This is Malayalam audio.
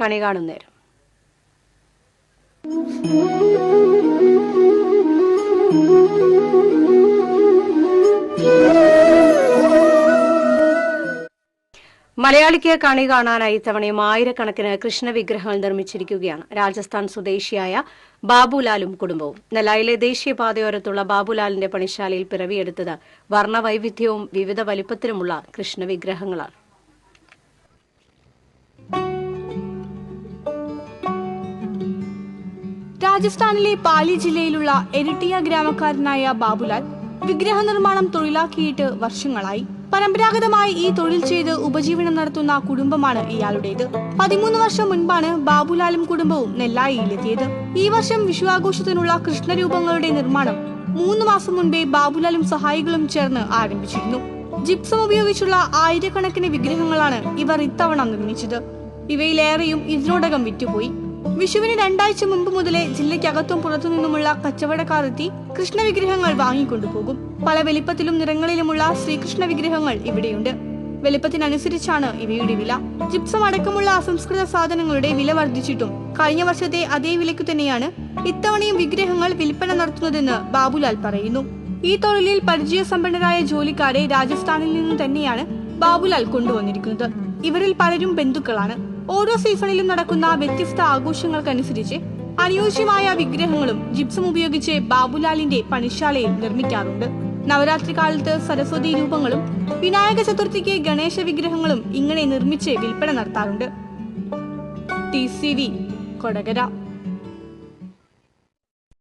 കണി കാണുന്നേരം. മലയാളിക്ക് കണി കാണാനായി ഇത്തവണയും ആയിരക്കണക്കിന് കൃഷ്ണവിഗ്രഹങ്ങൾ നിർമ്മിച്ചിരിക്കുകയാണ് രാജസ്ഥാൻ സ്വദേശിയായ ബാബുലാലും കുടുംബവും. നെല്ലായിലെ ദേശീയപാതയോരത്തുള്ള ബാബുലാലിന്റെ പണിശാലയിൽ പിറവിയെടുത്തത് വർണ്ണവൈവിധ്യവും വിവിധ വലിപ്പത്തിലുമുള്ള കൃഷ്ണവിഗ്രഹങ്ങളാണ്. രാജസ്ഥാനിലെ പാലി ജില്ലയിലുള്ള എരിട്ടിയ ഗ്രാമക്കാരനായ ബാബുലാൽ വിഗ്രഹ നിർമ്മാണം തൊഴിലാക്കിയിട്ട് വർഷങ്ങളായി. പരമ്പരാഗതമായി ഈ തൊഴിൽ ചെയ്ത് ഉപജീവനം നടത്തുന്ന കുടുംബമാണ് ഇയാളുടേത്. 13 വർഷം മുൻപാണ് ബാബുലാലും കുടുംബവും നെല്ലായിയിലെത്തിയത്. ഈ വർഷം വിഷു ആഘോഷത്തിനുള്ള കൃഷ്ണരൂപങ്ങളുടെ നിർമ്മാണം 3 മാസം മുൻപേ ബാബുലാലും സഹായികളും ചേർന്ന് ആരംഭിച്ചിരുന്നു. ജിപ്സം ഉപയോഗിച്ചുള്ള ആയിരക്കണക്കിന് വിഗ്രഹങ്ങളാണ് ഇവർ ഇത്തവണ നിർമ്മിച്ചത്. ഇവയിലേറെയും ഇതിനോടകം വിറ്റുപോയി. വിഷുവിന് 2 ആഴ്ച മുമ്പ് മുതലേ ജില്ലയ്ക്കകത്തും പുറത്തുനിന്നുമുള്ള കച്ചവടക്കാർ എത്തി കൃഷ്ണവിഗ്രഹങ്ങൾ വാങ്ങിക്കൊണ്ടുപോകും. പല വലിപ്പത്തിലും നിറങ്ങളിലുമുള്ള ശ്രീകൃഷ്ണ വിഗ്രഹങ്ങൾ ഇവിടെയുണ്ട്. വലിപ്പത്തിനനുസരിച്ചാണ് ഇവയുടെ വില. ജിപ്സം അടക്കമുള്ള അസംസ്കൃത സാധനങ്ങളുടെ വില വർദ്ധിച്ചിട്ടും കഴിഞ്ഞ വർഷത്തെ അതേ വിലയ്ക്കു തന്നെയാണ് ഇത്തവണയും വിഗ്രഹങ്ങൾ വിൽപ്പന നടത്തുന്നതെന്ന് ബാബുലാൽ പറയുന്നു. ഈ തൊഴിലിൽ പരിചയസമ്പന്നരായ ജോലിക്കാരെ രാജസ്ഥാനിൽ നിന്നും തന്നെയാണ് ബാബുലാൽ കൊണ്ടുവന്നിരിക്കുന്നത്. ഇവരിൽ പലരും ബന്ധുക്കളാണ്. ഓരോ സീസണിലും നടക്കുന്ന വ്യത്യസ്ത ആഘോഷങ്ങൾക്കനുസരിച്ച് അനുയോജ്യമായ വിഗ്രഹങ്ങളും ജിപ്സം ഉപയോഗിച്ച് ബാബുലാലിന്റെ പണിശാലയിൽ നിർമ്മിക്കാറുണ്ട്. നവരാത്രി കാലത്ത് സരസ്വതി രൂപങ്ങളും വിനായക ചതുർത്ഥിക്ക് ഗണേശ വിഗ്രഹങ്ങളും ഇങ്ങനെ നിർമ്മിച്ച് വിൽപ്പന നടത്താറുണ്ട്. TCV കൊടകര.